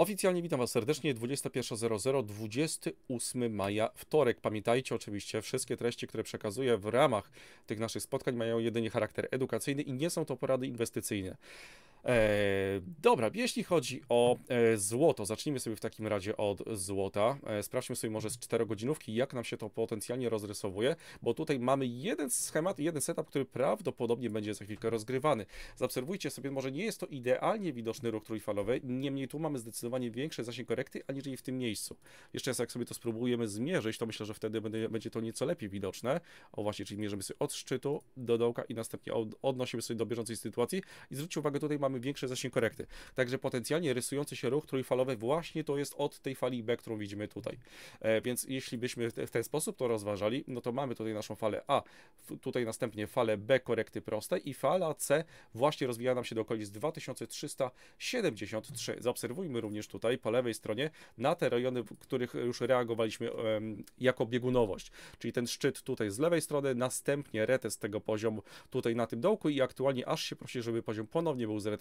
Oficjalnie witam Was serdecznie, 21:00, 28 maja, wtorek. Pamiętajcie oczywiście, wszystkie treści, które przekazuję w ramach tych naszych spotkań mają jedynie charakter edukacyjny i nie są to porady inwestycyjne. Dobra, jeśli chodzi o złoto, zacznijmy sobie w takim razie od złota. Sprawdźmy sobie może z 4-godzinówki, jak nam się to potencjalnie rozrysowuje, bo tutaj mamy jeden schemat, jeden setup, który prawdopodobnie będzie za chwilkę rozgrywany. Zaobserwujcie sobie, może nie jest to idealnie widoczny ruch trójfalowy, niemniej tu mamy zdecydowanie większy zasięg korekty, aniżeli w tym miejscu. Jeszcze raz, jak sobie to spróbujemy zmierzyć, to myślę, że wtedy będzie to nieco lepiej widoczne. O właśnie, czyli mierzymy sobie od szczytu do dołka i następnie odnosimy sobie do bieżącej sytuacji i zwróćcie uwagę, tutaj mamy większy zasięg korekty. Także potencjalnie rysujący się ruch trójfalowy właśnie to jest od tej fali B, którą widzimy tutaj. Więc jeśli byśmy w ten sposób to rozważali, no to mamy tutaj naszą falę A, tutaj następnie falę B korekty prostej i fala C właśnie rozwija nam się do okolic 2373. Zaobserwujmy również tutaj po lewej stronie na te rejony, w których już reagowaliśmy jako biegunowość, czyli ten szczyt tutaj z lewej strony, następnie retest tego poziomu tutaj na tym dołku i aktualnie aż się prosi, żeby poziom ponownie był zretestowany.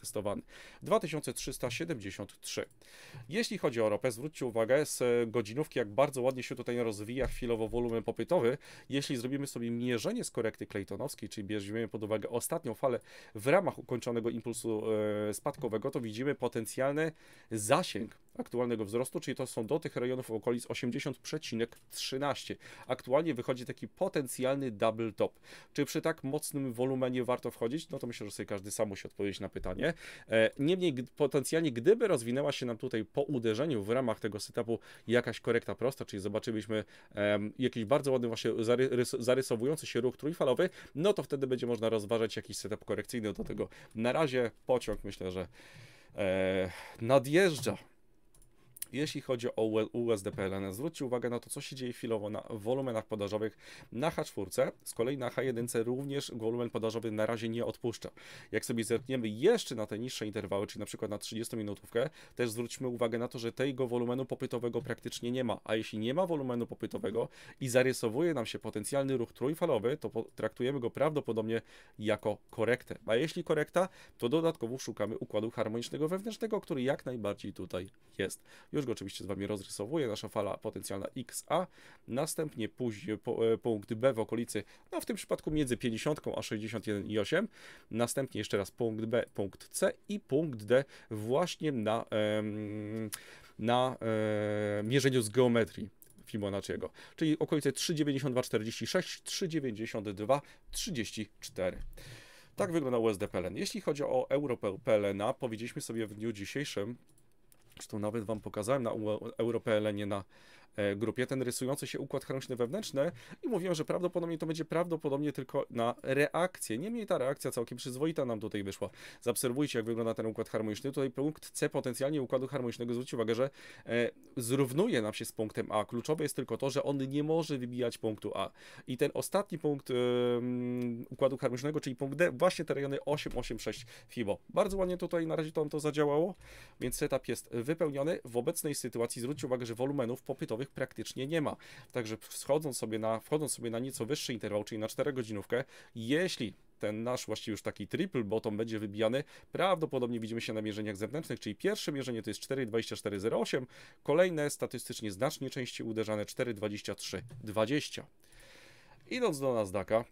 2373. Jeśli chodzi o ropę, zwróćcie uwagę z godzinówki, jak bardzo ładnie się tutaj rozwija chwilowo wolumen popytowy. Jeśli zrobimy sobie mierzenie z korekty claytonowskiej, czyli bierzemy pod uwagę ostatnią falę w ramach ukończonego impulsu spadkowego, to widzimy potencjalny zasięg aktualnego wzrostu, czyli to są do tych rejonów okolic 80,13. Aktualnie wychodzi taki potencjalny double top. Czy przy tak mocnym wolumenie warto wchodzić? No to myślę, że sobie każdy sam musi odpowiedzieć na pytanie. Niemniej potencjalnie, gdyby rozwinęła się nam tutaj po uderzeniu w ramach tego setupu jakaś korekta prosta, czyli zobaczyliśmy jakiś bardzo ładny właśnie zarysowujący się ruch trójfalowy, no to wtedy będzie można rozważać jakiś setup korekcyjny do tego. Na razie pociąg myślę, że nadjeżdża. Jeśli chodzi o USD PLN, zwróćcie uwagę na to, co się dzieje chwilowo na wolumenach podażowych na H4. Z kolei na H1 również wolumen podażowy na razie nie odpuszcza. Jak sobie zerkniemy jeszcze na te niższe interwały, czyli na przykład na 30-minutówkę, też zwróćmy uwagę na to, że tego wolumenu popytowego praktycznie nie ma. A jeśli nie ma wolumenu popytowego i zarysowuje nam się potencjalny ruch trójfalowy, to traktujemy go prawdopodobnie jako korektę. A jeśli korekta, to dodatkowo szukamy układu harmonicznego wewnętrznego, który jak najbardziej tutaj jest. Już go oczywiście z Wami rozrysowuję, nasza fala potencjalna XA, następnie później punkt B w okolicy, no w tym przypadku między 50 a 61,8, następnie jeszcze raz punkt B, punkt C i punkt D właśnie na mierzeniu z geometrii Fibonacciego, czyli okolice 3,92,46, 3,92,34. Tak wygląda USD PLN. Jeśli chodzi o euro PLN, powiedzieliśmy sobie w dniu dzisiejszym, zresztą nawet Wam pokazałem na EuroPLN na grupie ten rysujący się układ harmoniczny wewnętrzny i mówiłem, że prawdopodobnie to będzie tylko na reakcję. Niemniej ta reakcja całkiem przyzwoita nam tutaj wyszła. Zaobserwujcie, jak wygląda ten układ harmoniczny. Tutaj punkt C potencjalnie układu harmonicznego, zwróćcie uwagę, że zrównuje nam się z punktem A. Kluczowe jest tylko to, że on nie może wybijać punktu A. I ten ostatni punkt układu harmonicznego, czyli punkt D, właśnie te rejony 8,86 FIBO. Bardzo ładnie tutaj na razie to zadziałało, więc setup jest wypełniony. W obecnej sytuacji zwróćcie uwagę, że wolumenów popytowych praktycznie nie ma. Także wchodząc sobie na nieco wyższy interwał, czyli na 4-godzinówkę, jeśli ten nasz właściwie już taki triple bottom będzie wybijany, prawdopodobnie widzimy się na mierzeniach zewnętrznych, czyli pierwsze mierzenie to jest 4,2408, kolejne statystycznie znacznie częściej uderzane 4,2320. Idąc do Nasdaqa,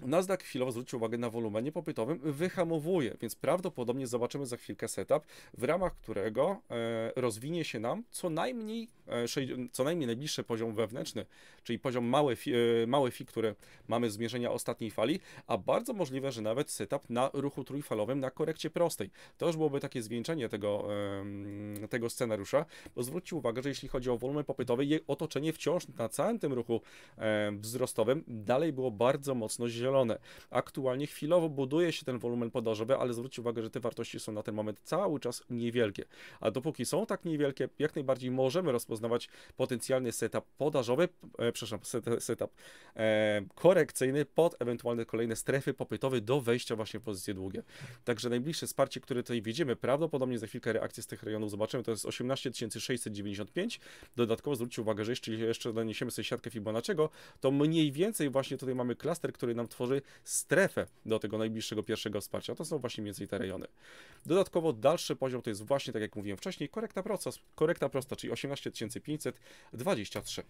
Nasdaq chwilowo, zwróćcie uwagę, na wolumenie popytowym wyhamowuje, więc prawdopodobnie zobaczymy za chwilkę setup, w ramach którego rozwinie się nam co najmniej najbliższy poziom wewnętrzny, czyli poziom małe fi, które mamy z mierzenia ostatniej fali, a bardzo możliwe, że nawet setup na ruchu trójfalowym na korekcie prostej. To już byłoby takie zwieńczenie tego scenariusza, bo zwróćcie uwagę, że jeśli chodzi o wolumen popytowy, jej otoczenie wciąż na całym tym ruchu wzrostowym dalej było bardzo mocno zielone. Aktualnie chwilowo buduje się ten wolumen podażowy, ale zwróćcie uwagę, że te wartości są na ten moment cały czas niewielkie. A dopóki są tak niewielkie, jak najbardziej możemy rozpoznawać potencjalny setup podażowy, setup korekcyjny pod ewentualne kolejne strefy popytowe do wejścia właśnie w pozycje długie. Także najbliższe wsparcie, które tutaj widzimy, prawdopodobnie za chwilkę reakcję z tych rejonów zobaczymy, to jest 18,695. Dodatkowo zwróćcie uwagę, że jeszcze doniesiemy sobie siatkę Fibonacciego, to mniej więcej właśnie tutaj mamy klaster, który nam stworzy strefę do tego najbliższego pierwszego wsparcia. To są właśnie mniej więcej te rejony. Dodatkowo dalszy poziom to jest właśnie, tak jak mówiłem wcześniej, korekta prosta, czyli 18523.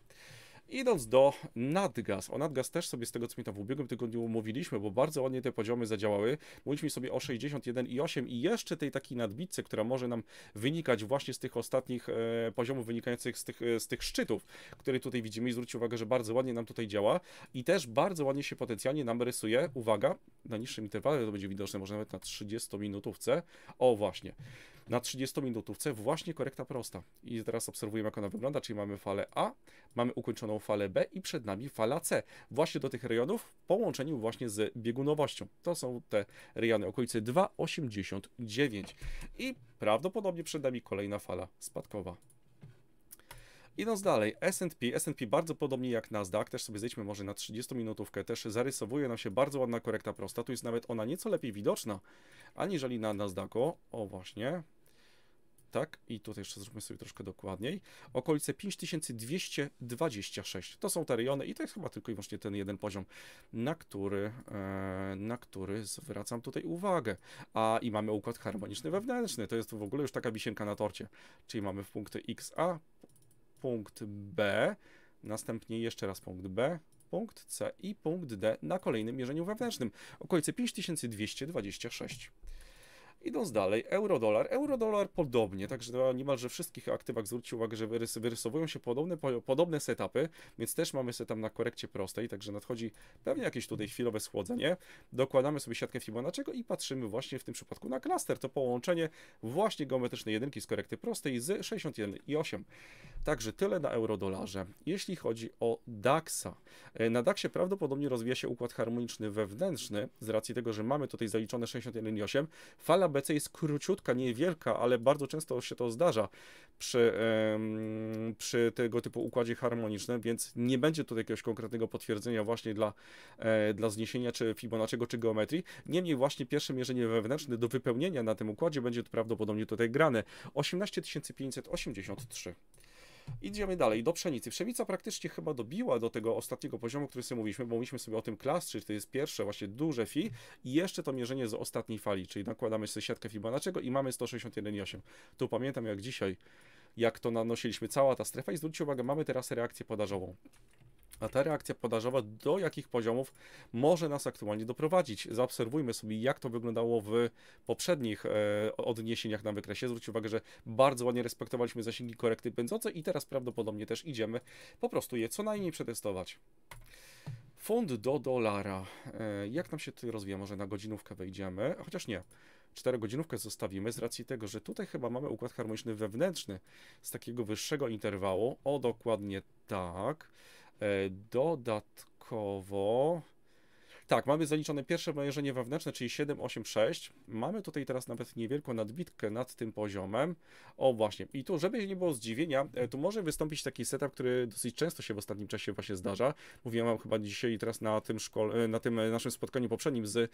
Idąc do nadgaz. O nadgaz też sobie z tego, co mi tam w ubiegłym tygodniu mówiliśmy, bo bardzo ładnie te poziomy zadziałały. Mówiliśmy sobie o 61,8 i jeszcze tej takiej nadbitce, która może nam wynikać właśnie z tych ostatnich poziomów wynikających z tych szczytów, które tutaj widzimy i zwróćcie uwagę, że bardzo ładnie nam tutaj działa i też bardzo ładnie się potencjalnie nam rysuje, uwaga, na niższym interwale to będzie widoczne, może nawet na 30-minutówce. O właśnie. Na 30-minutówce właśnie korekta prosta. I teraz obserwujemy, jak ona wygląda, czyli mamy falę A, mamy ukończoną falę B i przed nami fala C. Właśnie do tych rejonów w połączeniu właśnie z biegunowością. To są te rejony okolice 2,89. I prawdopodobnie przed nami kolejna fala spadkowa. Idąc dalej, S&P bardzo podobnie jak Nasdaq, też sobie zejdźmy może na 30-minutówkę, też zarysowuje nam się bardzo ładna korekta prosta, tu jest nawet ona nieco lepiej widoczna, aniżeli na Nasdaqu, o właśnie, tak, i tutaj jeszcze zróbmy sobie troszkę dokładniej, okolice 5226, to są te rejony i to jest chyba tylko i wyłącznie ten jeden poziom, na który zwracam tutaj uwagę, i mamy układ harmoniczny wewnętrzny, to jest w ogóle już taka wisienka na torcie, czyli mamy w punkty XA, punkt B, następnie jeszcze raz punkt B, punkt C i punkt D na kolejnym mierzeniu wewnętrznym, okolice 5226. Idąc dalej, euro-dolar. Euro-dolar podobnie, także na niemalże wszystkich aktywach zwróćcie uwagę, że wyrysowują się podobne setupy, więc też mamy setup na korekcie prostej, także nadchodzi pewnie jakieś tutaj chwilowe schłodzenie. Dokładamy sobie siatkę Fibonacciego i patrzymy właśnie w tym przypadku na klaster, to połączenie właśnie geometrycznej jedynki z korekty prostej z 61,8. Także tyle na euro-dolarze. Jeśli chodzi o DAX-a, na DAX-ie prawdopodobnie rozwija się układ harmoniczny wewnętrzny, z racji tego, że mamy tutaj zaliczone 61,8. Fala BC jest króciutka, niewielka, ale bardzo często się to zdarza przy tego typu układzie harmonicznym, więc nie będzie tutaj jakiegoś konkretnego potwierdzenia właśnie dla zniesienia czy Fibonacciego, czy geometrii. Niemniej właśnie pierwsze mierzenie wewnętrzne do wypełnienia na tym układzie będzie to prawdopodobnie tutaj grane. 18583. Idziemy dalej, do pszenicy. Pszenica praktycznie chyba dobiła do tego ostatniego poziomu, który sobie mówiliśmy, bo mówiliśmy sobie o tym klastrze, to jest pierwsze właśnie duże FI i jeszcze to mierzenie z ostatniej fali, czyli nakładamy sobie siatkę Fibonacciego i mamy 161,8. Tu pamiętam jak dzisiaj, jak to nanosiliśmy, cała ta strefa i zwróćcie uwagę, mamy teraz reakcję podażową. A ta reakcja podażowa do jakich poziomów może nas aktualnie doprowadzić? Zaobserwujmy sobie, jak to wyglądało w poprzednich odniesieniach na wykresie. Zwróćcie uwagę, że bardzo ładnie respektowaliśmy zasięgi korekty pędzące i teraz prawdopodobnie też idziemy po prostu je co najmniej przetestować. Funt do dolara. Jak nam się tutaj rozwija? Może na godzinówkę wejdziemy? Chociaż nie. 4-godzinówkę zostawimy z racji tego, że tutaj chyba mamy układ harmoniczny wewnętrzny z takiego wyższego interwału. O, dokładnie tak. Dodatkowo, tak, mamy zaliczone pierwsze mierzenie wewnętrzne, czyli 7,86. Mamy tutaj teraz nawet niewielką nadbitkę nad tym poziomem. O właśnie, i tu, żeby nie było zdziwienia, tu może wystąpić taki setup, który dosyć często się w ostatnim czasie właśnie zdarza. Mówiłem wam chyba dzisiaj i teraz na tym naszym spotkaniu poprzednim z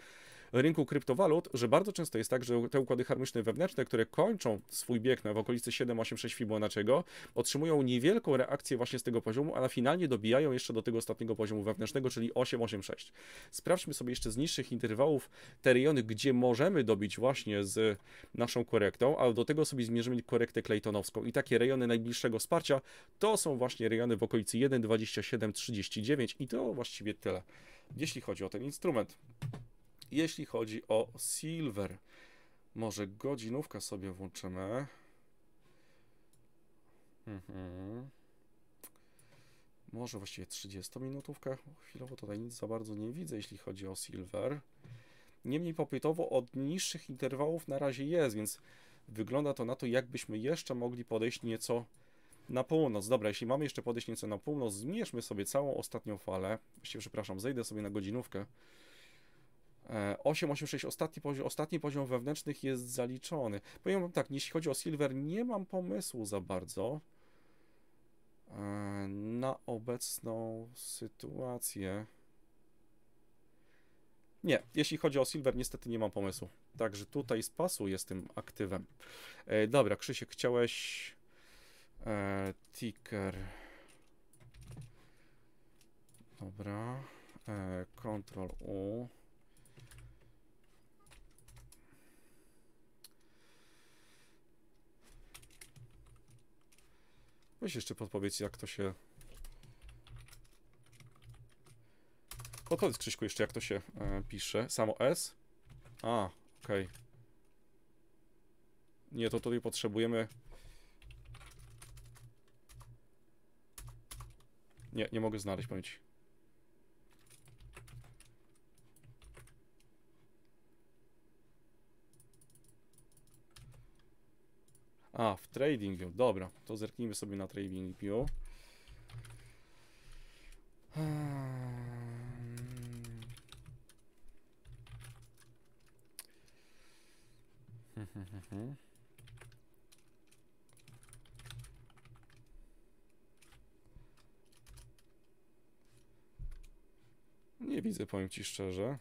rynku kryptowalut, że bardzo często jest tak, że te układy harmoniczne wewnętrzne, które kończą swój bieg w okolicy 7,86 Fibonacciego, otrzymują niewielką reakcję właśnie z tego poziomu, a na finalnie dobijają jeszcze do tego ostatniego poziomu wewnętrznego, czyli 8,86. Sprawdźmy sobie jeszcze z niższych interwałów te rejony, gdzie możemy dobić właśnie z naszą korektą, a do tego sobie zmierzymy korektę Claytonowską i takie rejony najbliższego wsparcia to są właśnie rejony w okolicy 1,2739 i to właściwie tyle, jeśli chodzi o ten instrument. Jeśli chodzi o silver, może godzinówkę sobie włączymy. Może właściwie 30-minutówkę. Chwilowo tutaj nic za bardzo nie widzę, jeśli chodzi o silver. Niemniej popytowo od niższych interwałów na razie jest, więc wygląda to na to, jakbyśmy jeszcze mogli podejść nieco na północ. Dobra, jeśli mamy jeszcze podejść nieco na północ, zmierzmy sobie całą ostatnią falę. Właściwie, przepraszam, zejdę sobie na godzinówkę. 8,86, ostatni poziom wewnętrznych jest zaliczony. Powiem wam tak, jeśli chodzi o silver, nie mam pomysłu za bardzo na obecną sytuację. Nie, jeśli chodzi o silver, niestety nie mam pomysłu. Także tutaj spasuję z tym aktywem. Dobra, Krzysiek, chciałeś ticker. Dobra. Ctrl U. Weź jeszcze podpowiedz, jak to się... Podpowiedz, Krzyśku, jeszcze jak to się pisze. Samo S? A, okej. Nie, to tutaj potrzebujemy... Nie mogę znaleźć, powiem ci. A, w Trading View, dobra. To zerknijmy sobie na Trading View. Nie widzę, powiem ci szczerze.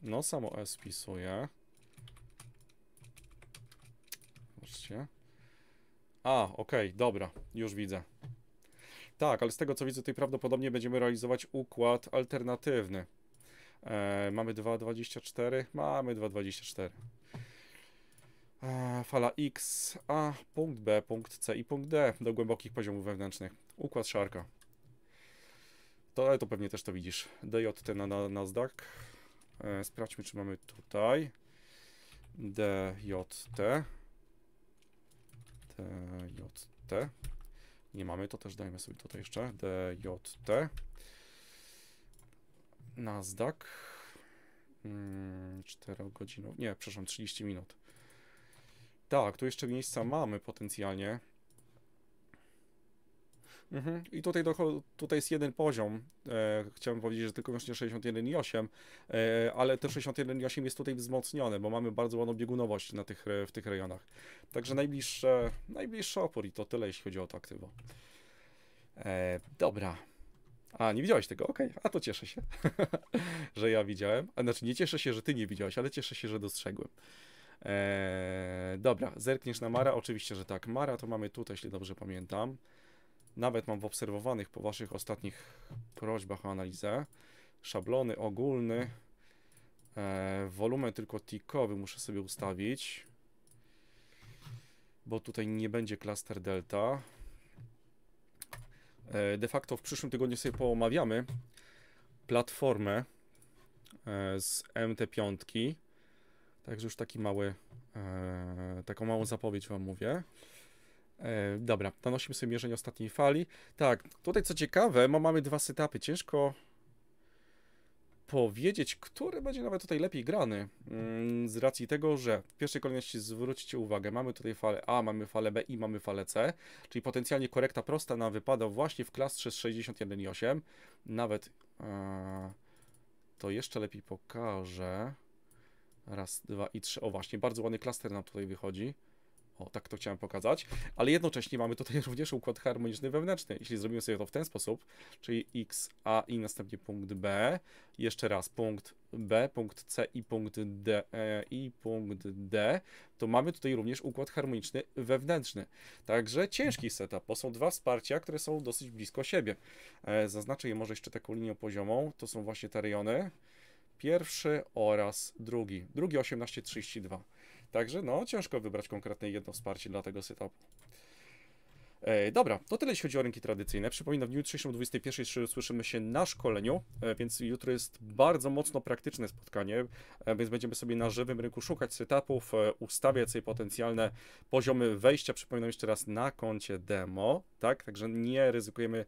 No, samo S wpisuję. Zobaczcie. A, okej, dobra, już widzę. Tak, ale z tego co widzę, tutaj prawdopodobnie będziemy realizować układ alternatywny. Mamy 2,24? Mamy 2,24. Fala X, A, punkt B, punkt C i punkt D do głębokich poziomów wewnętrznych. Układ Sharka. To pewnie też to widzisz. DJT na Nasdaq. Sprawdźmy, czy mamy tutaj. DJT. Nie mamy, to też dajmy sobie tutaj jeszcze. DJT. Nasdaq. 4 godziny. Nie, przepraszam, 30 minut. Tak, tu jeszcze miejsca mamy potencjalnie. I tutaj jest jeden poziom. Chciałem powiedzieć, że tylko wyłącznie 61,8, ale te 61,8 jest tutaj wzmocnione, bo mamy bardzo ładną biegunowość w tych rejonach. Także najbliższy opór i to tyle, jeśli chodzi o to aktywo. Dobra. A, nie widziałeś tego? Okej. A to cieszę się, że ja widziałem. A znaczy, nie cieszę się, że ty nie widziałeś, ale cieszę się, że dostrzegłem. Dobra, zerkniesz na Mara? Oczywiście, że tak. Mara to mamy tutaj, jeśli dobrze pamiętam. Nawet mam w obserwowanych po waszych ostatnich prośbach o analizę. Szablony ogólny. Wolumen tylko tickowy muszę sobie ustawić. Bo tutaj nie będzie klaster delta. De facto w przyszłym tygodniu sobie poomawiamy platformę z MT5. Także już taką małą zapowiedź wam mówię. Dobra, nanosimy sobie mierzenie ostatniej fali. Tak, tutaj co ciekawe, mamy dwa setupy. Ciężko powiedzieć, który będzie nawet tutaj lepiej grany. Z racji tego, że w pierwszej kolejności zwróćcie uwagę, mamy tutaj falę A, mamy falę B i mamy falę C, czyli potencjalnie korekta prosta nam wypada właśnie w klastrze z 61,8. Nawet to jeszcze lepiej pokażę. Raz, dwa i trzy. O właśnie, bardzo ładny klaster nam tutaj wychodzi. O, tak to chciałem pokazać, ale jednocześnie mamy tutaj również układ harmoniczny wewnętrzny. Jeśli zrobimy sobie to w ten sposób, czyli X, A i następnie punkt B, jeszcze raz punkt B, punkt C i punkt D, to mamy tutaj również układ harmoniczny wewnętrzny. Także ciężki setup, bo są dwa wsparcia, które są dosyć blisko siebie. Zaznaczę je może jeszcze taką linią poziomą, to są właśnie te rejony. Pierwszy oraz drugi 18,32. Także no, ciężko wybrać konkretne jedno wsparcie dla tego setupu. Dobra, to tyle jeśli chodzi o rynki tradycyjne. Przypominam, w dniu jutrzejszym o 21:00 słyszymy się na szkoleniu, więc jutro jest bardzo mocno praktyczne spotkanie, więc będziemy sobie na żywym rynku szukać setupów, ustawiać sobie potencjalne poziomy wejścia, przypominam jeszcze raz, na koncie demo, tak? Także nie ryzykujemy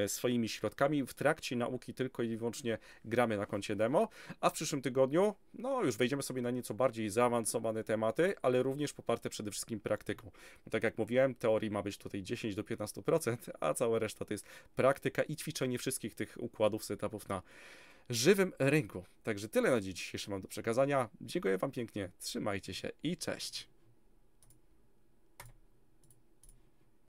swoimi środkami. W trakcie nauki tylko i wyłącznie gramy na koncie demo, a w przyszłym tygodniu, no już wejdziemy sobie na nieco bardziej zaawansowane tematy, ale również poparte przede wszystkim praktyką. Bo tak jak mówiłem, teorii ma być tutaj 10 do 15%, a cała reszta to jest praktyka i ćwiczenie wszystkich tych układów, setupów na żywym rynku. Także tyle na dziś dzisiejszy mam do przekazania. Dziękuję wam pięknie, trzymajcie się i cześć.